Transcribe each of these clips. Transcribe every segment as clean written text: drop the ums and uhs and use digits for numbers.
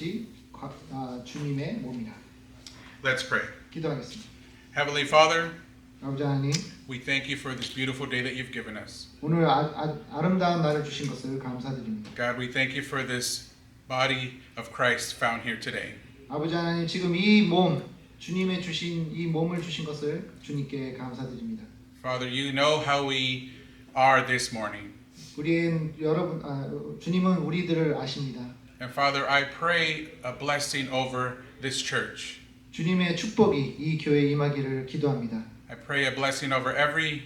것이 주님의 몸이라. Let's pray. 기도하겠습니다. Heavenly Father, 아버지 하나님, we thank you for this beautiful day that you've given us. 오늘 아름다운 날을 주신 것을 감사드립니다. God, we thank you for this body of Christ found here today. 아버지 하나님, 지금 이 몸, 주님의 주신 이 몸을 주신 것을 주님께 감사드립니다. Father, you know how we are this morning. 주님은 우리들을 아십니다. And Father, I pray a blessing over this church. 주님의 축복이 이 교회에 임하기를 기도합니다. I pray a blessing over every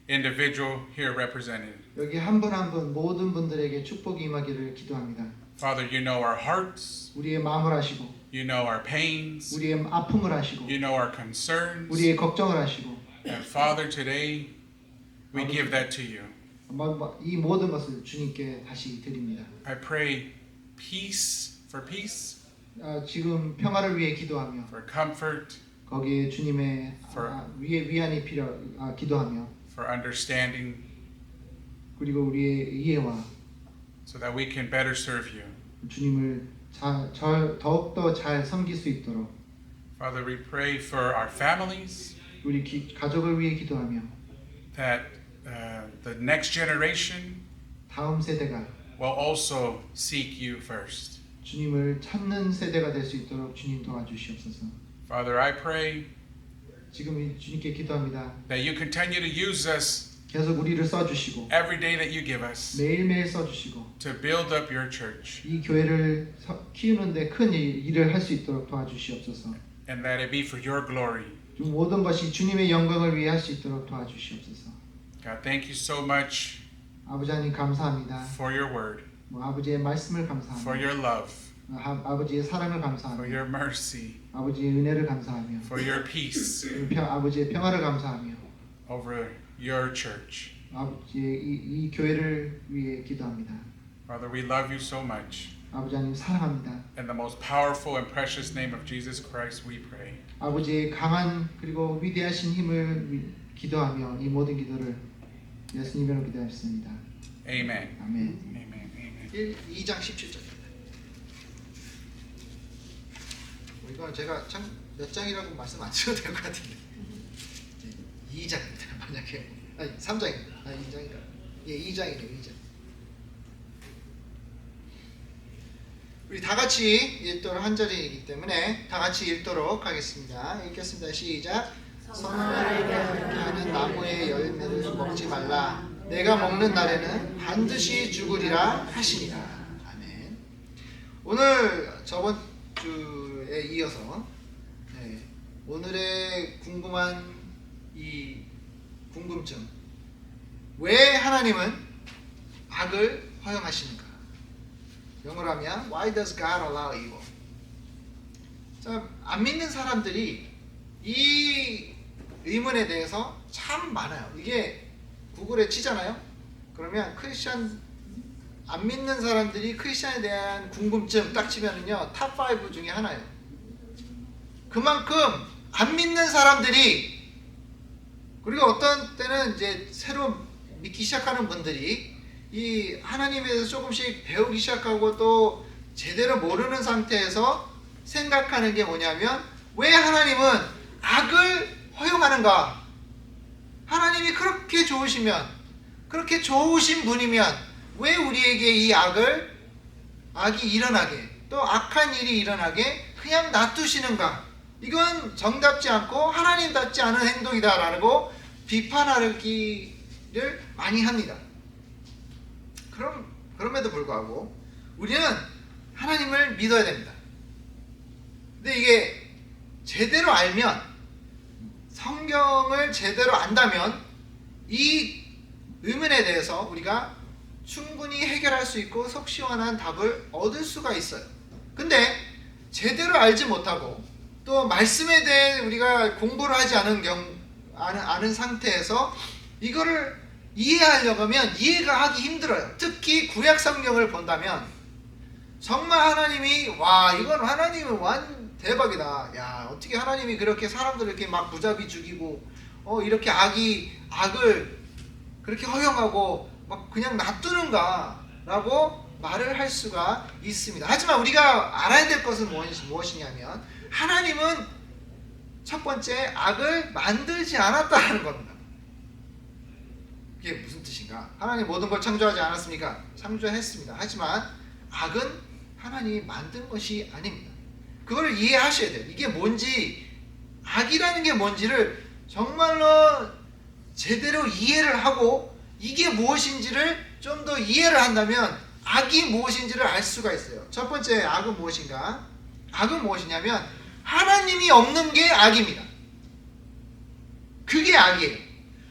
individual here represented. 여기 한 분 한 분 모든 분들에게 축복이 임하기를 기도합니다. Father, you know our hearts. 우리의 마음을 아시고, You know our pains. 우리의 아픔을 아시고, You know our concerns. 우리의 걱정을 아시고, And Father, today we give that to you. 이 모든 것을 주님께 다시 드립니다. I pray peace for peace, 지금 평화를 위해 기도하며, for comfort, 거기에 주님의 위안이 기도하며, for understanding, 그리고 우리의 이해와 so that we can better serve you. 주님을 더욱더 잘 섬길 수 있도록 Father, we pray for our families, 우리 가족을 위해 기도하며 that the next generation 다음 세대가 will also seek you first. 주님을 찾는 세대가 될 수 있도록 주님 도와주시옵소서. Father, I pray 지금 주님께 기도합니다. that you continue to use us 계속 우리를 써주시고 every day that you give us 매일매일 써주시고 to build up your church, 이 교회를 키우는데 큰 일을 할 수 있도록 도와주시옵소서. and that it be for your glory. 모든 것이 주님의 영광을 위해 할 수 있도록 도와주시옵소서. God, thank you so much 아버지 하나님 감사합니다. for your word, 아버지의 말씀을 for 감사합니다. your love, 아버지의 사랑을 for 감사하며 your mercy, 아버지의 은혜를 감사하며 for your peace 아버지의 평화를 감사하며 over your church. 아버지의 이 교회를 위해 기도합니다. Father, we love you so much. 아버지 하나님 사랑합니다. In the most powerful and precious name of Jesus Christ, we pray. 아버지의 강한 그리고 위대하신 힘을 기도하며 이 모든 기도를 예수님으로 기도하였습니다. Amen. 아멘. Amen. Amen. 2장 17절입니다. 이거 제가 참 몇 장이라고 말씀 안 드려도 될 것 같은데 2장입니다. 만약에 3장입니다. 2장이라. 예, 2장이네요. 2장. 우리 다 같이 읽도록 한 절이기 때문에 다 같이 읽도록 하겠습니다. 읽겠습니다. 시작. 선악을 하는 나무의 열매를 먹지 말라. 내가 먹는 날에는 반드시 죽으리라 하시니라. 아멘. 오늘 저번 주에 이어서 오늘의 궁금한 이 궁금증, 왜 하나님은 악을 허용하시는가? 영어로 하면 Why does God allow evil? 자, 안 믿는 사람들이 이 의문에 대해서 참 많아요. 이게 구글에 치잖아요. 그러면 크리스천 안 믿는 사람들이 크리스천에 대한 궁금증 딱 치면은요 탑 5 중에 하나예요. 그만큼 안 믿는 사람들이, 그리고 어떤 때는 이제 새로 믿기 시작하는 분들이 이 하나님에 대해서 조금씩 배우기 시작하고 또 제대로 모르는 상태에서 생각하는 게 뭐냐면, 왜 하나님은 악을 허용하는가? 하나님이 그렇게 좋으시면, 그렇게 좋으신 분이면 왜 우리에게 이 악이 일어나게, 또 악한 일이 일어나게 그냥 놔두시는가? 이건 정답지 않고 하나님답지 않은 행동이다라고 비판하기를 많이 합니다. 그럼에도 불구하고 우리는 하나님을 믿어야 됩니다. 근데 이게 제대로 알면, 성경을 제대로 안다면 이 의문에 대해서 우리가 충분히 해결할 수 있고 속 시원한 답을 얻을 수가 있어요. 근데 제대로 알지 못하고 또 말씀에 대해 우리가 공부를 하지 않은 상태에서 이거를 이해하려고 하면 이해가 하기 힘들어요. 특히 구약 성경을 본다면 정말 하나님이, 와, 이건 하나님은 대박이다. 야, 어떻게 하나님이 그렇게 사람들을 이렇게 막 무자비 죽이고 이렇게 악을 그렇게 허용하고 막 그냥 놔두는가 라고 말을 할 수가 있습니다. 하지만 우리가 알아야 될 것은 무엇이냐면 하나님은 첫 번째 악을 만들지 않았다는 겁니다. 이게 무슨 뜻인가? 하나님 모든 걸 창조하지 않았습니까? 창조했습니다. 하지만 악은 하나님이 만든 것이 아닙니다. 그걸 이해하셔야 돼요. 이게 뭔지, 악이라는 게 뭔지를 정말로 제대로 이해를 하고 이게 무엇인지를 좀 더 이해를 한다면 악이 무엇인지를 알 수가 있어요. 첫 번째 악은 무엇인가? 악은 무엇이냐면 하나님이 없는 게 악입니다. 그게 악이에요.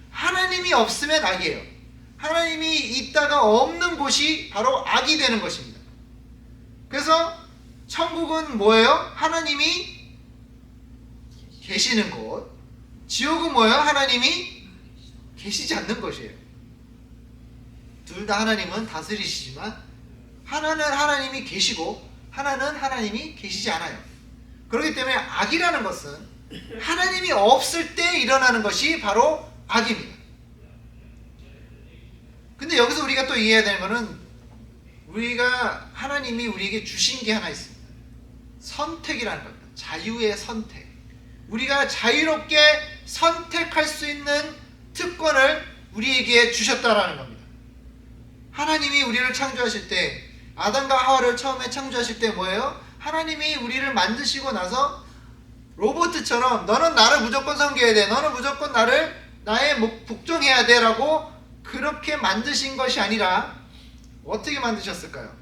하나님이 없으면 악이에요. 하나님이 있다가 없는 곳이 바로 악이 되는 것입니다. 그래서 천국은 뭐예요? 하나님이 계시는 곳. 지옥은 뭐예요? 하나님이 계시지 않는 것이에요. 둘 다 하나님은 다스리시지만 하나는 하나님이 계시고 하나는 하나님이 계시지 않아요. 그렇기 때문에 악이라는 것은 하나님이 없을 때 일어나는 것이 바로 악입니다. 근데 여기서 우리가 또 이해해야 되는 것은 우리가 하나님이 우리에게 주신 게 하나 있습니다. 선택이라는 겁니다. 자유의 선택. 우리가 자유롭게 선택할 수 있는 특권을 우리에게 주셨다라는 겁니다. 하나님이 우리를 창조하실 때, 아담과 하와를 처음에 창조하실 때 뭐예요? 하나님이 우리를 만드시고 나서 로봇처럼 너는 나를 무조건 섬겨야 돼, 너는 무조건 나의 복종해야 돼 라고 그렇게 만드신 것이 아니라 어떻게 만드셨을까요?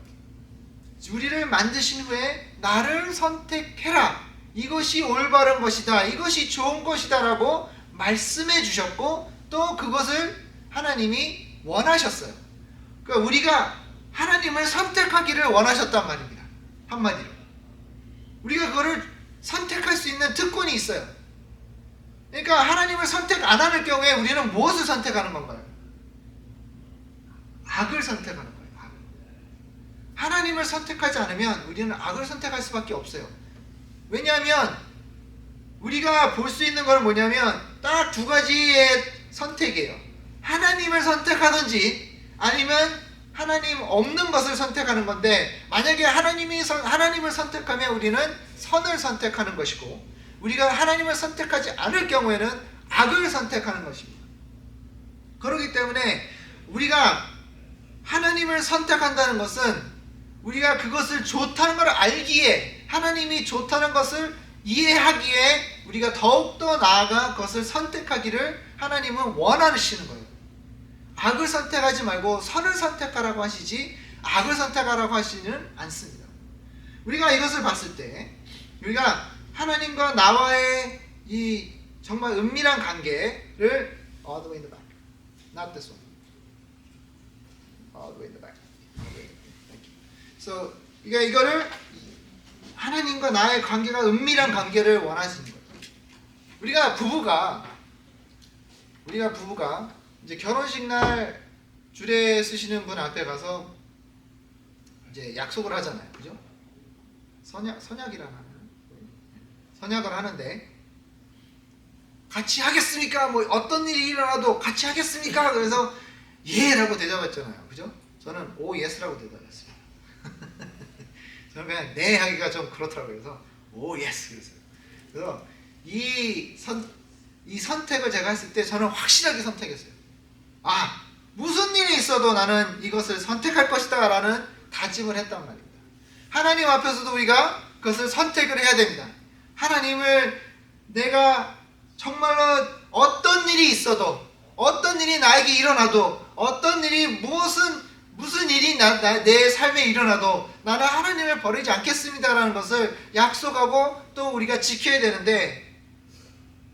우리를 만드신 후에 나를 선택해라, 이것이 올바른 것이다, 이것이 좋은 것이다 라고 말씀해 주셨고 또 그것을 하나님이 원하셨어요. 그러니까 우리가 하나님을 선택하기를 원하셨단 말입니다. 한마디로 우리가 그거를 선택할 수 있는 특권이 있어요. 그러니까 하나님을 선택 안 하는 경우에 우리는 무엇을 선택하는 건가요? 악을 선택하는 거예요. 악. 하나님을 선택하지 않으면 우리는 악을 선택할 수밖에 없어요. 왜냐하면 우리가 볼 수 있는 건 뭐냐면 딱 두 가지의 선택이에요. 하나님을 선택하든지 아니면 하나님 없는 것을 선택하는 건데, 만약에 하나님을 선택하면 우리는 선을 선택하는 것이고 우리가 하나님을 선택하지 않을 경우에는 악을 선택하는 것입니다. 그렇기 때문에 우리가 하나님을 선택한다는 것은 우리가 그것을 좋다는 걸 알기에, 하나님이 좋다는 것을 이해하기에 우리가 더욱더 나아가 그것을 선택하기를 하나님은 원하시는 거예요. 악을 선택하지 말고 선을 선택하라고 하시지 악을 선택하라고 하시지는 않습니다. 우리가 이것을 봤을 때 우리가 하나님과 나와의 이 정말 은밀한 관계를 all the way in the back, not this one, all the way in the back, thank you. So 이거를 하나님과 나의 관계가 은밀한 관계를 원하시는 거예요. 우리가 부부가 이제 결혼식 날 주례 쓰시는 분 앞에 가서 이제 약속을 하잖아요, 그죠? 선약을 하는데 같이 하겠습니까? 뭐 어떤 일이 일어나도 같이 하겠습니까? 그래서 예라고 대답했잖아요, 그죠? 저는 오 예스라고 대답했어요. 저는 그냥 네 하기가 좀 그렇더라고요. 그래서 오 예스 그랬어요. 그래서 이 선택을 제가 했을 때 저는 확실하게 선택했어요. 아, 무슨 일이 있어도 나는 이것을 선택할 것이다 라는 다짐을 했단 말입니다. 하나님 앞에서도 우리가 그것을 선택을 해야 됩니다. 하나님을 내가 정말로 어떤 일이 있어도, 어떤 일이 나에게 일어나도, 어떤 일이 무슨 일이 내 삶에 일어나도 나는 하나님을 버리지 않겠습니다라는 것을 약속하고 또 우리가 지켜야 되는데,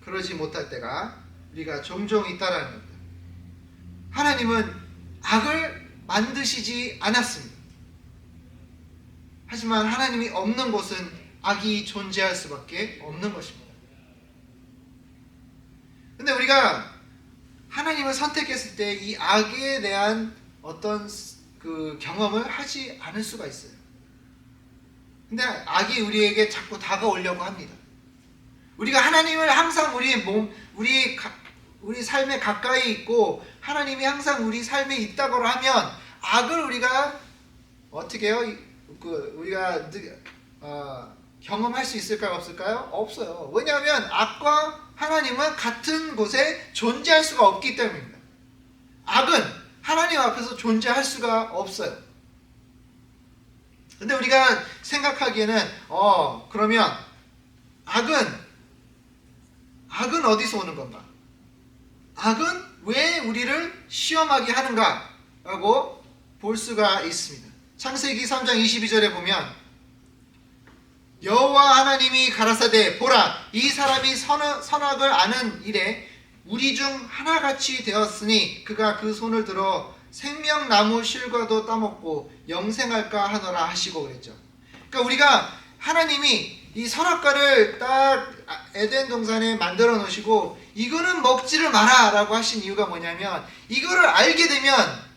그러지 못할 때가 우리가 종종 있다라는 겁니다. 하나님은 악을 만드시지 않았습니다. 하지만 하나님이 없는 곳은 악이 존재할 수밖에 없는 것입니다. 근데 우리가 하나님을 선택했을 때 이 악에 대한 어떤 그 경험을 하지 않을 수가 있어요. 근데 악이 우리에게 자꾸 다가오려고 합니다. 우리가 하나님을 항상 우리 삶에 가까이 있고 하나님이 항상 우리 삶에 있다고 하면 악을 우리가 어떻게 해요? 우리가 경험할 수 있을까요? 없을까요? 없어요. 왜냐하면 악과 하나님은 같은 곳에 존재할 수가 없기 때문입니다. 악은 하나님 앞에서 존재할 수가 없어요. 근데 우리가 생각하기에는 그러면 악은 어디서 오는 건가? 악은 왜 우리를 시험하게 하는가? 라고 볼 수가 있습니다. 창세기 3장 22절에 보면 여호와 하나님이 가라사대 보라 이 사람이 선악을 아는 일에 우리 중 하나같이 되었으니 그가 그 손을 들어 생명나무 실과도 따먹고 영생할까 하노라 하시고 그랬죠. 그러니까 우리가 하나님이 이 선악과를 딱 에덴 동산에 만들어 놓으시고 이거는 먹지를 마라 라고 하신 이유가 뭐냐면 이거를 알게 되면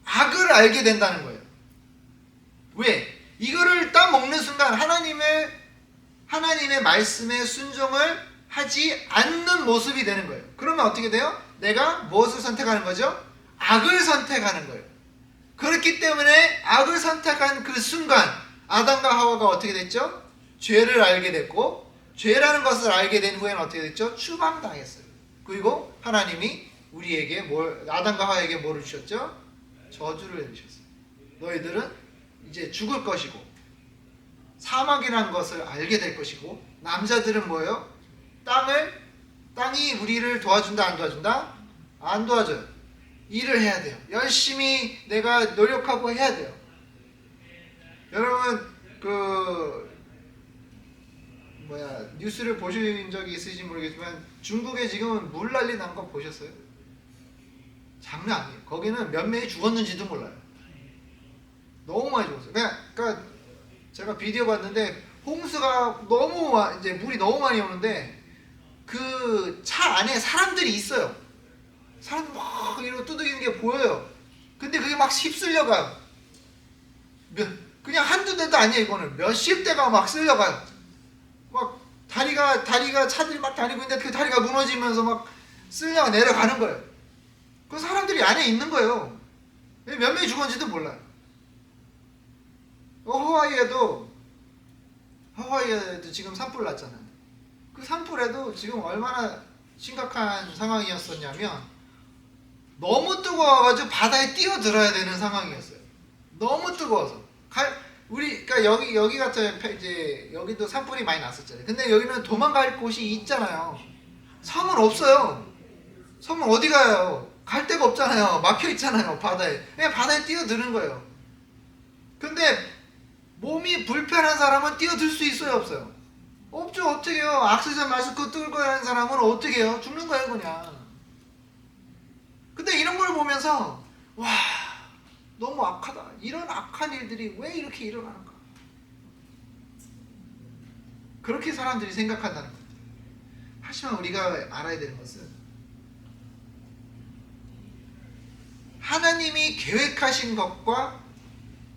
악을 알게 된다는 거예요. 왜? 이거를 딱 먹는 순간 하나님의 말씀에 순종을 하지 않는 모습이 되는 거예요. 그러면 어떻게 돼요? 내가 무엇을 선택하는 거죠? 악을 선택하는 거예요. 그렇기 때문에 악을 선택한 그 순간 아담과 하와가 어떻게 됐죠? 죄를 알게 됐고 죄라는 것을 알게 된 후에는 어떻게 됐죠? 추방당했어요. 그리고 하나님이 우리에게 아담과 하와에게 뭐를 주셨죠? 저주를 내리셨어요. 너희들은 이제 죽을 것이고 사막이라는 것을 알게 될 것이고 남자들은 뭐예요? 땅이 우리를 도와준다 안 도와준다? 안 도와줘요. 일을 해야 돼요. 열심히 내가 노력하고 해야 돼요. 여러분 뉴스를 보신 적이 있으신지 모르겠지만 중국에 지금 물난리 난 거 보셨어요? 장난 아니에요. 거기는 몇 명이 죽었는지도 몰라요. 너무 많이 죽었어요. 그러니까 제가 비디오 봤는데 홍수가 이제 물이 너무 많이 오는데 그 차 안에 사람들이 있어요. 사람들 막 이러고 두들기는 게 보여요. 근데 그게 막 휩쓸려가요. 그냥 한두 대도 아니에요. 이거는 몇십 대가 막 쓸려가요. 막 다리가 차들이 막 다니고 있는데 그 다리가 무너지면서 막 쓸려가 내려가는 거예요. 그 사람들이 안에 있는 거예요. 몇 명이 죽었는지도 몰라요. 하와이에도 지금 산불 났잖아요. 그 산불에도 지금 얼마나 심각한 상황이었었냐면 너무 뜨거워가지고 바다에 뛰어들어야 되는 상황이었어요. 너무 뜨거워서. 그러니까 여기 같은 이제 여기도 산불이 많이 났었잖아요. 근데 여기는 도망갈 곳이 있잖아요. 섬은 없어요. 섬은 어디 가요? 갈 데가 없잖아요. 막혀 있잖아요. 바다에. 그냥 바다에 뛰어드는 거예요. 근데 몸이 불편한 사람은 뛰어들 수 있어요, 없어요? 없죠. 어떻게 해요? 악시전 마스크 뚫고 하는 사람은 어떻게 해요? 죽는 거예요, 그냥. 근데 이런 걸 보면서 와, 너무 악하다. 이런 악한 일들이 왜 이렇게 일어나는가? 그렇게 사람들이 생각한다는 거죠. 하지만 우리가 알아야 되는 것은 하나님이 계획하신 것과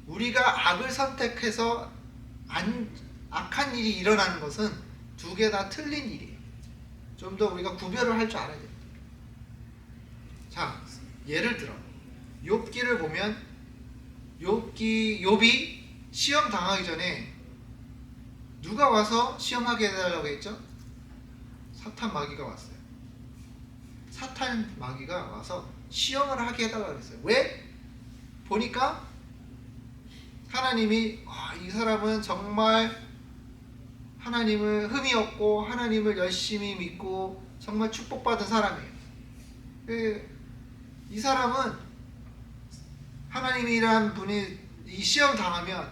우리가 악을 선택해서 악한 일이 일어나는 것은 두 개 다 틀린 일이에요. 좀 더 우리가 구별을 할 줄 알아야 됩니다. 자, 예를 들어 욥기를 보면 욥이 시험 당하기 전에 누가 와서 시험하게 해달라고 했죠? 사탄 마귀가 왔어요. 사탄 마귀가 와서 시험을 하게 해달라고 했어요. 왜? 보니까 하나님이 이 사람은 정말 하나님을 흠이 없고 하나님을 열심히 믿고 정말 축복받은 사람이에요. 이 사람은 하나님이란 분이 이 시험 당하면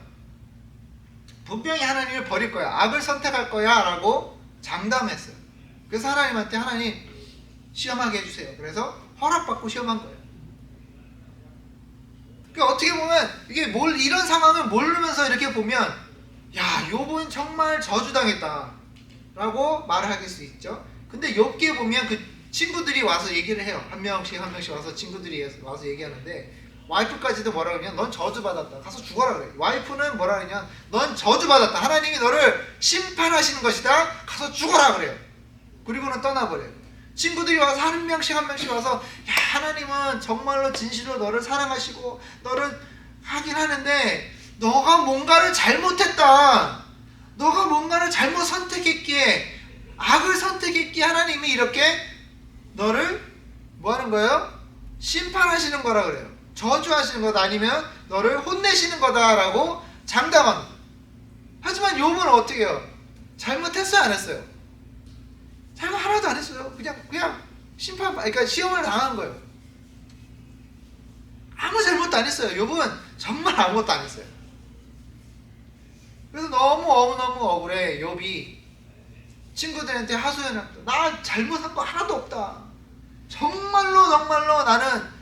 분명히 하나님을 버릴 거야. 악을 선택할 거야 라고 장담했어요. 그래서 하나님한테 하나님 시험하게 해주세요. 그래서 허락받고 시험한 거예요. 그러니까 어떻게 보면 이게 이런 상황을 모르면서 이렇게 보면 야, 욥은 정말 저주당했다 라고 말을 할 수 있죠. 근데 욥기에 보면 그 친구들이 와서 얘기를 해요. 한 명씩 와서 친구들이 와서 얘기하는데 와이프까지도 뭐라 그러냐, 넌 저주받았다, 가서 죽어라 그래. 와이프는 뭐라 그러냐, 넌 저주받았다, 하나님이 너를 심판하시는 것이다, 가서 죽어라 그래요. 그리고는 떠나버려요. 친구들이 와서 한 명씩 와서 야, 하나님은 정말로 진실로 너를 사랑하시고 너를 하긴 하는데 너가 뭔가를 잘못했다. 너가 뭔가를 잘못 선택했기에, 악을 선택했기에 하나님이 이렇게 너를 뭐 하는 거예요? 심판하시는 거라 그래요. 저주하시는 거다, 아니면 너를 혼내시는 거다라고 장담합니다. 하지만 욥은 어떻게 해요? 잘못했어요, 안 했어요? 잘못 하나도 안 했어요. 그냥 심판, 그러니까 시험을 당한 거예요. 아무 잘못도 안 했어요. 욥은 정말 아무것도 안 했어요. 그래서 너무 억울해. 욥이 친구들한테 하소연했다. 나 잘못한 거 하나도 없다. 정말로 나는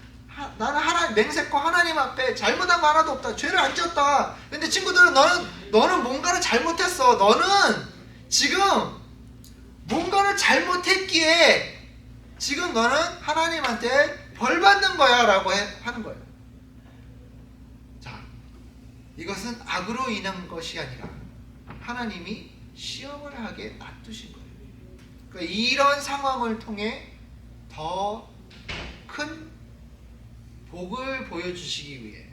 하나님, 맹세코 하나님 앞에 잘못한 거 하나도 없다. 죄를 안 지었다. 근데 친구들은 너는 뭔가를 잘못했어. 너는 지금 뭔가를 잘못했기에 지금 너는 하나님한테 벌 받는 거야 라고 하는 거예요. 자, 이것은 악으로 인한 것이 아니라 하나님이 시험을 하게 놔두신 거예요. 그러니까 이런 상황을 통해 더 큰 복을 보여주시기 위해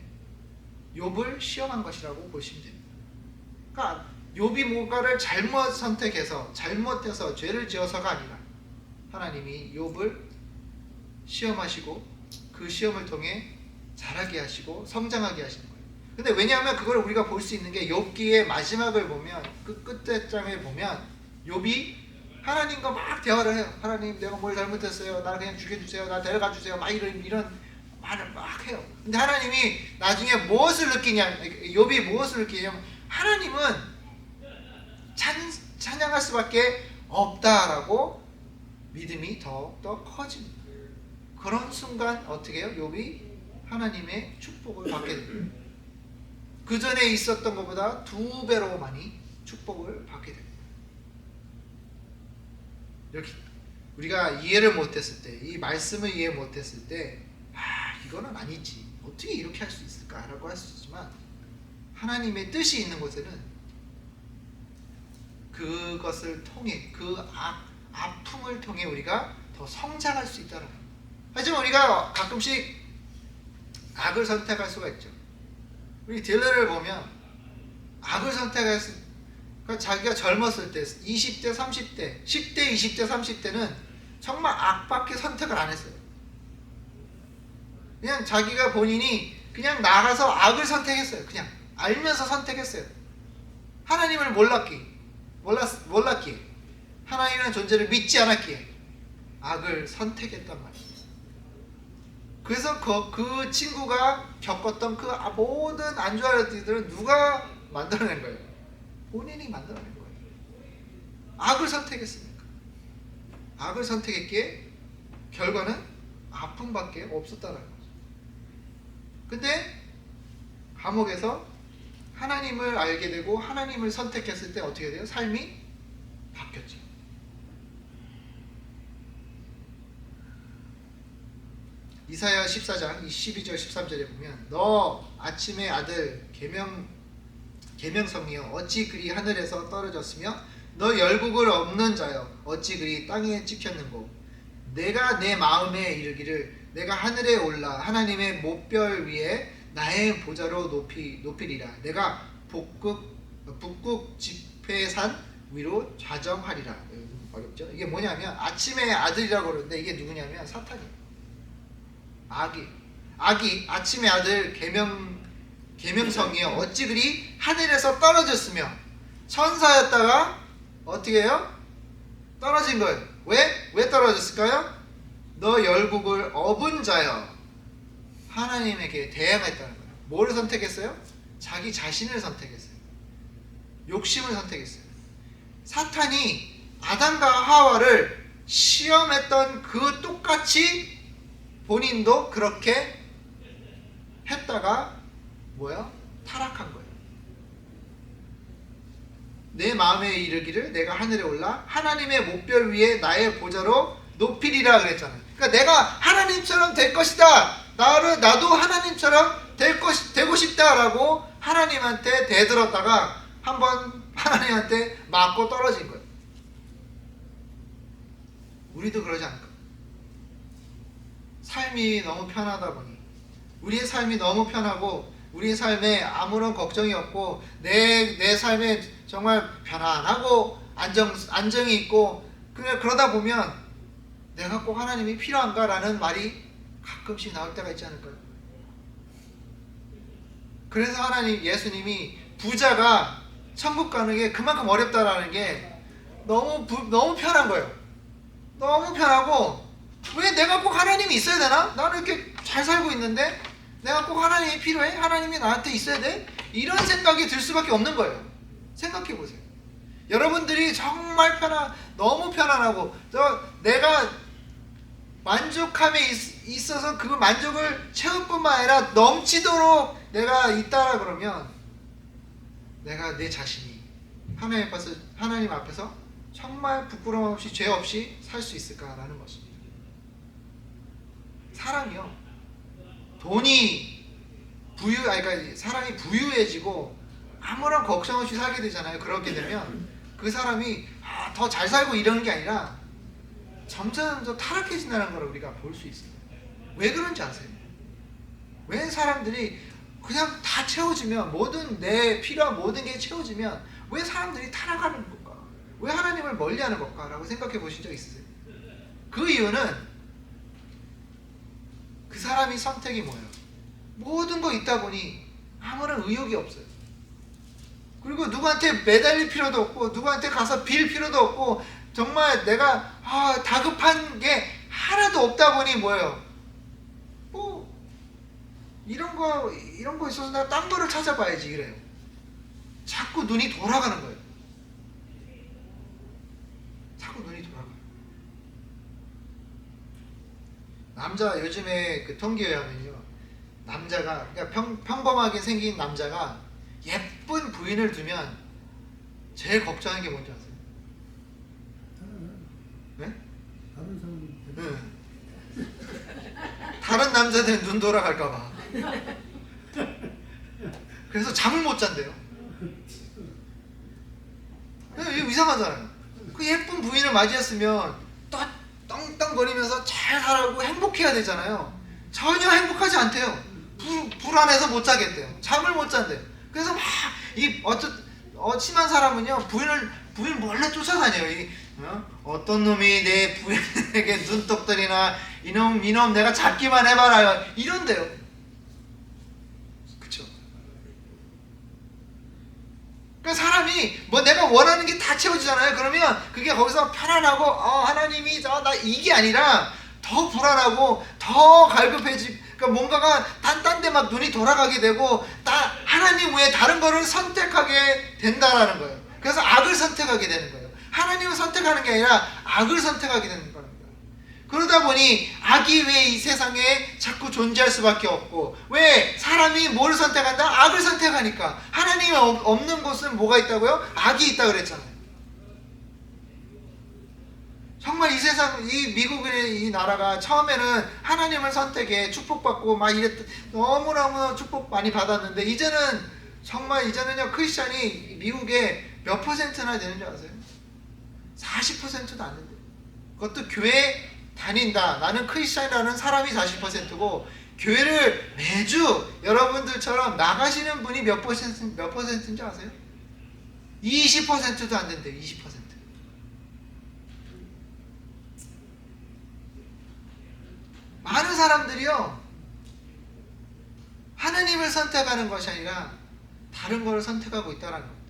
욥을 시험한 것이라고 보시면 됩니다. 그러니까 욥이 뭔가를 잘못해서 죄를 지어서가 아니라 하나님이 욥을 시험하시고 그 시험을 통해 자라게 하시고 성장하게 하시는 거예요. 근데 왜냐하면 그걸 우리가 볼 수 있는 게 욥기의 마지막을 보면, 그 끝에 장에 보면 욥이 하나님과 막 대화를 해요. 하나님, 내가 뭘 잘못했어요? 나를 그냥 죽여주세요. 나 데려가 주세요. 막 이런 말을 막 해요. 근데 하나님이 나중에 무엇을 느끼냐, 욥이 무엇을 느끼냐면 하나님은 찬양할 수밖에 없다라고 믿음이 더욱더 커집니다. 그런 순간 어떻게 해요? 욥이 하나님의 축복을 받게 됩니다. 그 전에 있었던 것보다 2배로 많이 축복을 받게 됩니다. 이렇게 우리가 이해를 못했을 때, 이 말씀을 이해 못했을 때, 이거는 아니지, 어떻게 이렇게 할 수 있을까라고 할 수 있지만, 하나님의 뜻이 있는 곳에는 그것을 통해, 그 아픔을 통해 우리가 더 성장할 수 있다는 거예요. 하지만 우리가 가끔씩 악을 선택할 수가 있죠. 우리 딜러를 보면 악을 선택했을, 그러니까 자기가 젊었을 때 20대, 30대, 10대, 20대, 30대는 정말 악밖에 선택을 안 했어요. 그냥 자기가 본인이 그냥 나가서 악을 선택했어요. 그냥 알면서 선택했어요. 하나님을 몰랐기에, 하나님이라는 존재를 믿지 않았기에 악을 선택했단 말이에요. 그래서 그 친구가 겪었던 그 모든 안 좋아하는 일들을 누가 만들어낸 거예요? 본인이 만들어낸 거예요. 악을 선택했으니까. 악을 선택했기에 결과는 아픔밖에 없었다는 거죠. 근데 감옥에서 하나님을 알게 되고 하나님을 선택했을 때 어떻게 돼요? 삶이 바뀌었죠. 이사야 14장 12절 13절에 보면, 너 아침의 아들 계명성이여 어찌 그리 하늘에서 떨어졌으며 너 열국을 없는 자여 어찌 그리 땅에 찍혔는고, 내가 내 마음에 이르기를 내가 하늘에 올라 하나님의 목별 위에 나의 보좌로 높이리라. 내가 북극 지폐산 위로 좌정하리라. 어렵죠? 이게 뭐냐면 아침의 아들이라고 그러는데 이게 누구냐면 사탄이에요. 악이 아침의 아들 계명성이여 어찌 그리 하늘에서 떨어졌으며, 천사였다가 어떻게 해요? 떨어진 거예요. 왜 떨어졌을까요? 너 열국을 업은 자여 하나님에게 대항했다는 거예요. 뭐를 선택했어요? 자기 자신을 선택했어요. 욕심을 선택했어요. 사탄이 아담과 하와를 시험했던 그 똑같이 본인도 그렇게 했다가 타락한 거예요. 내 마음에 이르기를 내가 하늘에 올라 하나님의 목별 위에 나의 보좌로 높이리라 그랬잖아요. 그러니까 내가 하나님처럼 될 것이다. 나도 하나님처럼 되고 싶다라고 하나님한테 대들었다가 한번 하나님한테 맞고 떨어진 거예요. 우리도 그러지 않을까? 삶이 너무 편하다 보니, 우리의 삶이 너무 편하고 우리 삶에 아무런 걱정이 없고 내 삶에 정말 편안하고 안정이 있고 그러다 보면 내가 꼭 하나님이 필요한가라는 말이 가끔씩 나올 때가 있지 않을까요? 그래서 예수님이 부자가 천국 가는 게 그만큼 어렵다라는 게 너무 편한 거예요. 너무 편하고 왜 내가 꼭 하나님이 있어야 되나? 나는 이렇게 잘 살고 있는데 내가 꼭 하나님이 필요해? 하나님이 나한테 있어야 돼? 이런 생각이 들 수밖에 없는 거예요. 생각해 보세요. 여러분들이 정말 너무 편안하고 내가 만족함에 있어서 그 만족을 채울 뿐만 아니라 넘치도록 내가 있다라 그러면 내가 내 자신이 하나님 앞에서 정말 부끄러움 없이 죄 없이 살 수 있을까라는 것입니다. 사람이요, 그러니까 사람이 부유해지고 아무런 걱정 없이 살게 되잖아요. 그렇게 되면 그 사람이 더 잘 살고 이러는 게 아니라 점점 더 타락해진다는 걸 우리가 볼 수 있어요. 왜 그런지 아세요? 왜 사람들이 그냥 다 채워지면 내 필요한 모든 게 채워지면 왜 사람들이 타락하는 걸까? 왜 하나님을 멀리하는 걸까? 라고 생각해 보신 적 있으세요? 그 이유는 그 사람이 선택이 뭐예요? 모든 거 있다 보니 아무런 의욕이 없어요. 그리고 누구한테 매달릴 필요도 없고 누구한테 가서 빌 필요도 없고 정말 내가 다급한 게 하나도 없다 보니 뭐예요? 이런 거 있어서 나 딴 거를 찾아봐야지 이래요. 자꾸 눈이 돌아가는 거예요. 자꾸 눈이 돌아가요. 남자 요즘에 그 통계에 하면요, 남자가 그러니까 평범하게 생긴 남자가 예쁜 부인을 두면 제일 걱정하는 게 뭔지 아세요? 네? 다른 사람 네. 다른 남자들은 눈 돌아갈까봐. 그래서 잠을 못 잔대요. 이거 이상하잖아요. 그 예쁜 부인을 맞이했으면 떵떵거리면서 잘 살고 행복해야 되잖아요. 전혀 행복하지 않대요. 불안해서 못 자겠대요. 잠을 못 잔대요. 그래서 심한 사람은요, 부인을 몰래 쫓아다녀요. 어떤 놈이 내 부인에게 눈독들이나 이놈 내가 잡기만 해봐라 이런데요. 그쵸? 그러니까 사람이 내가 원하는 게 다 채워지잖아요. 그러면 그게 거기서 편안하고 하나님이 나 이게 아니라 더 불안하고 더 갈급해지고, 그러니까 뭔가가 딴 데 막 눈이 돌아가게 되고 하나님 외에 다른 거를 선택하게 된다라는 거예요. 그래서 악을 선택하게 되는 거예요. 하나님을 선택하는 게 아니라 악을 선택하게 되는 겁니다. 그러다 보니 악이 왜 이 세상에 자꾸 존재할 수밖에 없고, 왜 사람이 뭘 선택한다? 악을 선택하니까. 하나님이 없는 곳은 뭐가 있다고요? 악이 있다 그랬잖아요. 정말 이 세상, 이 미국의 이 나라가 처음에는 하나님을 선택해 축복받고 막 너무너무 축복 많이 받았는데 이제는요, 크리스찬이 미국에 몇 %나 되는 줄 아세요? 40%도 안 된대요. 그것도 교회 다닌다, 나는 크리스찬이라는 사람이 40%고 교회를 매주 여러분들처럼 나가시는 분이 몇 %인지 아세요? 20%도 안 된대요. 20%. 많은 사람들이요, 하나님을 선택하는 것이 아니라 다른 것을 선택하고 있다는 겁니다.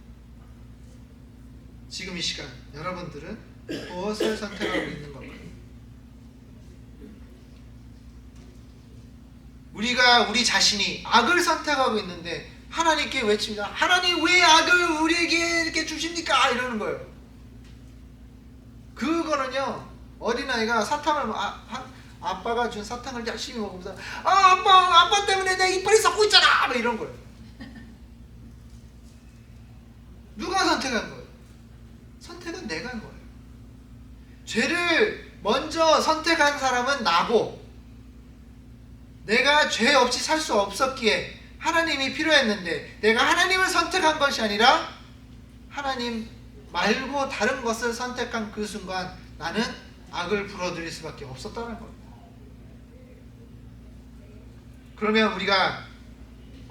지금 이 시간 여러분들은 무엇을 선택하고 있는 걸까요? 우리 자신이 악을 선택하고 있는데 하나님께 외칩니다. 하나님 왜 악을 우리에게 이렇게 주십니까? 이러는 거예요. 그거는요, 어린아이가 아빠가 준 사탕을 열심히 먹으면서 아빠 때문에 내 이빨이 썩고 있잖아! 막 이런 거예요. 누가 선택한 거예요? 선택은 내가 한 거예요. 죄를 먼저 선택한 사람은 나고, 내가 죄 없이 살 수 없었기에 하나님이 필요했는데 내가 하나님을 선택한 것이 아니라 하나님 말고 다른 것을 선택한 그 순간 나는 악을 불어들일 수밖에 없었다는 겁니다. 그러면 우리가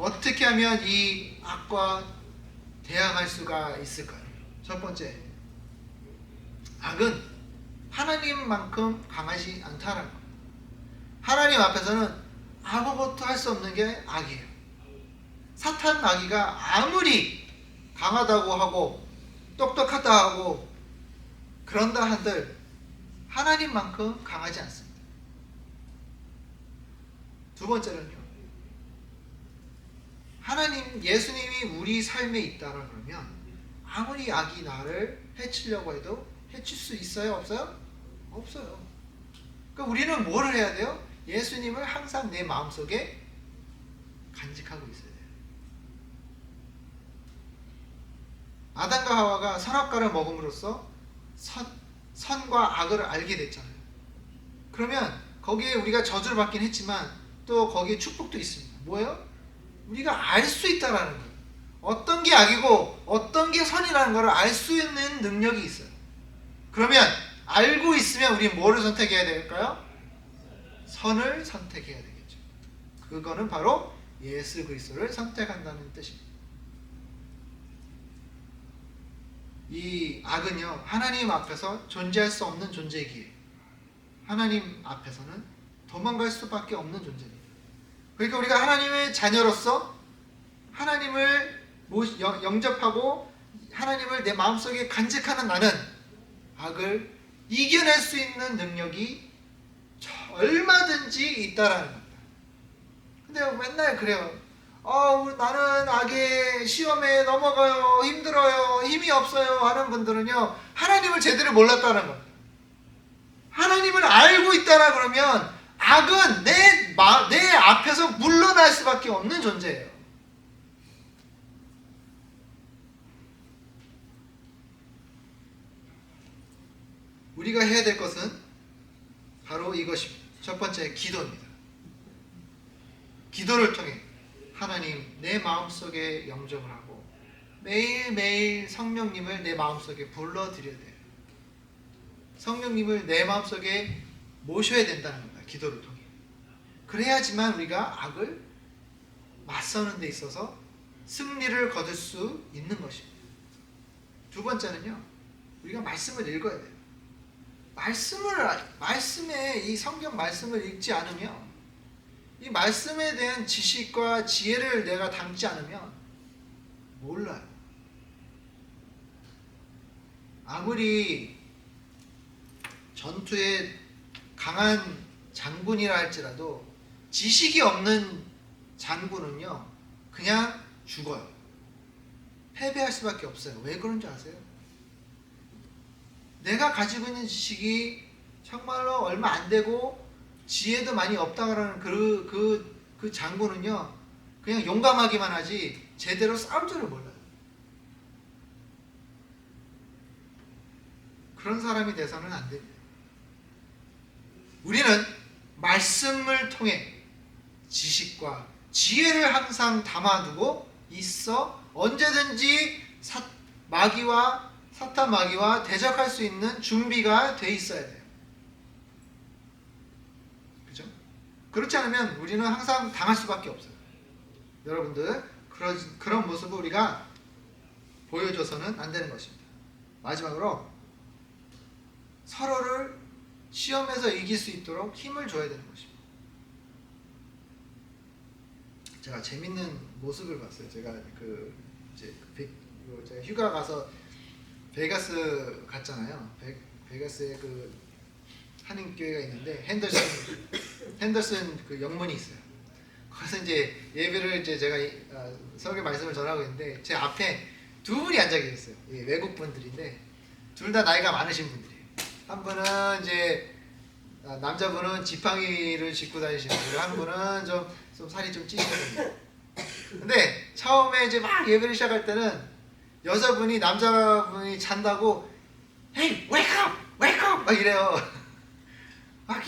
어떻게 하면 이 악과 대항할 수가 있을까요? 첫 번째, 악은 하나님만큼 강하지 않다는 것. 하나님 앞에서는 아무것도 할 수 없는 게 악이에요. 사탄 마귀가 아무리 강하다고 하고 똑똑하다 하고 그런다 한들 하나님만큼 강하지 않습니다. 두 번째는요, 하나님, 예수님이 우리 삶에 있다라 그러면 아무리 악이 나를 해치려고 해도 해칠 수 있어요? 없어요? 없어요. 그러니까 우리는 뭐를 해야 돼요? 예수님을 항상 내 마음속에 간직하고 있어야 돼요. 아담과 하와가 선악과를 먹음으로써 선과 악을 알게 됐잖아요. 그러면 거기에 우리가 저주를 받긴 했지만 또 거기에 축복도 있습니다. 뭐예요? 우리가 알 수 있다라는 거예요. 어떤 게 악이고 어떤 게 선이라는 걸 알 수 있는 능력이 있어요. 그러면 알고 있으면 우리는 뭐를 선택해야 될까요? 선을 선택해야 되겠죠. 그거는 바로 예수 그리스도를 선택한다는 뜻입니다. 이 악은요, 하나님 앞에서 존재할 수 없는 존재이기에 하나님 앞에서는 도망갈 수밖에 없는 존재입니다. 그러니까 우리가 하나님의 자녀로서 하나님을 영접하고 하나님을 내 마음속에 간직하는 나는 악을 이겨낼 수 있는 능력이 얼마든지 있다라는 겁니다. 근데 맨날 그래요. 나는 악의 시험에 넘어가요, 힘들어요, 힘이 없어요 하는 분들은요, 하나님을 제대로 몰랐다는 겁니다. 하나님을 알고 있다라 그러면 악은 내 앞에서 물러날 수밖에 없는 존재예요. 우리가 해야 될 것은 바로 이것입니다. 첫 번째, 기도입니다. 기도를 통해 하나님 내 마음속에 영접을 하고 매일매일 성령님을 내 마음속에 불러들여야 돼요. 성령님을 내 마음속에 모셔야 된다는 겁니다. 기도를 통해. 그래야지만 우리가 악을 맞서는 데 있어서 승리를 거둘 수 있는 것입니다. 두 번째는요, 우리가 말씀을 읽어야 돼요. 말씀에 이 성경 말씀을 읽지 않으면, 이 말씀에 대한 지식과 지혜를 내가 담지 않으면 몰라요. 아무리 전투에 강한 장군이라 할지라도 지식이 없는 장군은요, 그냥 죽어요. 패배할 수밖에 없어요. 왜 그런 줄 아세요? 내가 가지고 있는 지식이 정말로 얼마 안 되고 지혜도 많이 없다 그러는 그 장군은요, 그냥 용감하기만 하지 제대로 싸울 줄을 몰라요. 그런 사람이 돼서는 안 됩니다. 우리는 말씀을 통해 지식과 지혜를 항상 담아두고 있어 언제든지 사탄 마귀와 대적할 수 있는 준비가 돼 있어야 돼요. 그죠? 그렇지 않으면 우리는 항상 당할 수밖에 없어요. 여러분들, 그런 모습을 우리가 보여줘서는 안 되는 것입니다. 마지막으로 서로를 시험에서 이길 수 있도록 힘을 줘야 되는 것입니다. 제가 재밌는 모습을 봤어요. 제가 제가 휴가 가서 베가스 갔잖아요. 베가스에 그 한인교회가 있는데 핸더슨 그 영문이 있어요. 거기서 이제 예배를 이제 제가 설교 말씀을 전하고 있는데 제 앞에 두 분이 앉아 계셨어요. 외국 분들인데 둘 다 나이가 많으신 분들이에요. 한 분은 이제 남자분은 지팡이를 짚고 다니시는 분이고 한 분은 좀 살이 좀 찌시거든요. 근데 처음에 이제 막 예배를 시작할 때는 여자분이 남자분이 잔다고 Hey, wake up! Wake up! 막 이래요. 막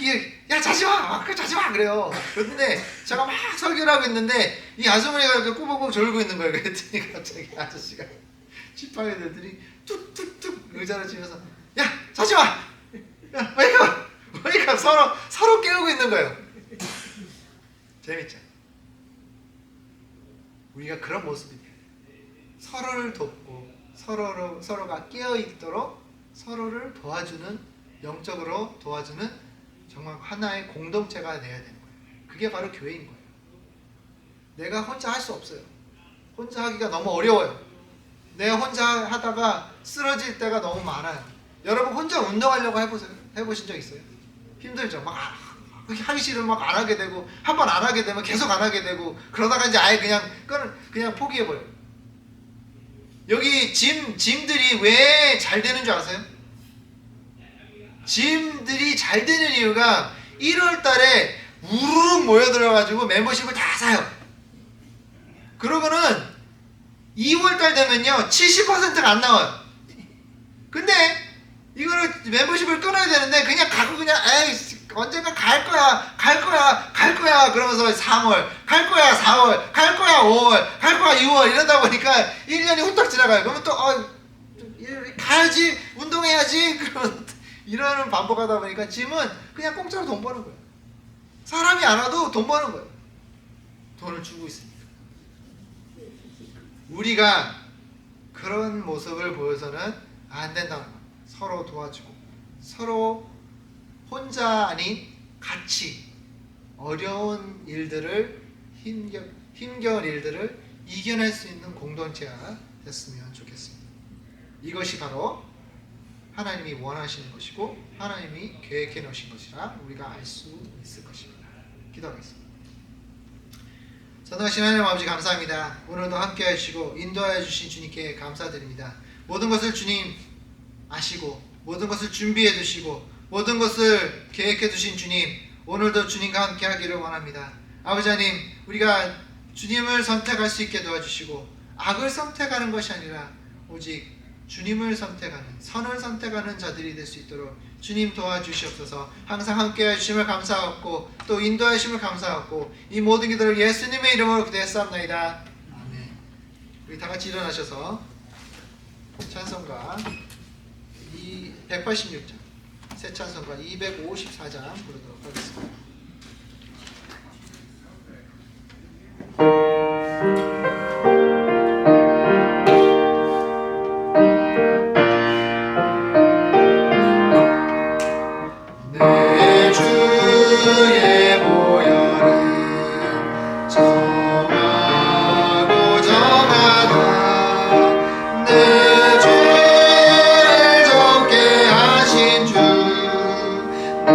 야 자지마! 자지마! 그래요. 그런데 제가 막 설교를 하고 있는데 이 아주머니가 이렇게 꾸벅꾸벅 졸고 있는 거예요. 그랬더니 갑자기 아저씨가 지팡이 들더니 툭툭툭 의자를 치면서 야 자지마! 야 wake up! wake up! 서로 깨우고 있는 거예요. 재밌죠? 우리가 그런 모습이 돼요. 서로를 돕고 서로가 깨어 있도록 서로를 도와주는, 영적으로 도와주는 정말 하나의 공동체가 돼야 되는 거예요. 그게 바로 교회인 거예요. 내가 혼자 할 수 없어요. 혼자 하기가 너무 어려워요. 내가 혼자 하다가 쓰러질 때가 너무 많아요. 여러분 혼자 운동하려고 해보신 적 있어요? 힘들죠? 막 하기 싫으면 막 안 하게 되고, 한 번 안 하게 되면 계속 안 하게 되고, 그러다가 이제 아예 그냥 포기해버려요. 여기 짐들이 왜 잘 되는 줄 아세요? 짐들이 잘 되는 이유가 1월 달에 우르르 모여들어가지고 멤버십을 다 사요. 그러고는 2월 달 되면요 70%가 안 나와요. 근데 이거를 멤버십을 끊어야 되는데 그냥 가고 그냥 에이 언젠가 갈 거야 그러면서 3월 갈 거야, 4월 갈 거야, 5월 갈 거야, 6월 이러다 보니까 1년이 후딱 지나가요. 그러면 또 가야지, 운동해야지 그러면 이러는 반복하다 보니까 짐은 그냥 공짜로 돈 버는 거예요. 사람이 안 와도 돈 버는 거예요. 돈을 주고 있으니까. 우리가 그런 모습을 보여서는 안 된다는 거예요. 서로 도와주고 서로 혼자 아닌 같이 어려운 일들을 힘겨운 일들을 이겨낼 수 있는 공동체가 됐으면 좋겠습니다. 이것이 바로 하나님이 원하시는 것이고 하나님이 계획해 놓으신 것이라 우리가 알 수 있을 것입니다. 기도하겠습니다. 전능하신 하나님 아버지 감사합니다. 오늘도 함께 하시고 인도하여 주신 주님께 감사드립니다. 모든 것을 주님 아시고 모든 것을 준비해 두시고 모든 것을 계획해 두신 주님, 오늘도 주님과 함께 하기를 원합니다. 아버지 하나님, 우리가 주님을 선택할 수 있게 도와주시고 악을 선택하는 것이 아니라 오직 주님을 선택하는, 선을 선택하는 자들이 될 수 있도록 주님 도와주시옵소서. 항상 함께 해주심을 감사하고 또 인도하심을 감사하고 이 모든 기도를 예수님의 이름으로 기도했사옵나이다. 아멘. 우리 다 같이 일어나셔서 찬송가 186장 새 찬송가 254장 부르도록 하겠습니다. 내 주의 보혈은 정하고 정하다. 내 죄를 정케 하신 주 날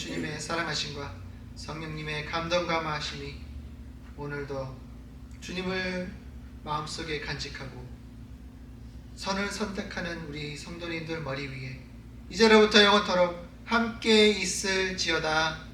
주님의 사랑하심과 성령님의 감동감화하심이 오늘도 주님을 마음속에 간직하고 선을 선택하는 우리 성도님들 머리 위에 이제로부터 영원토록 함께 있을지어다.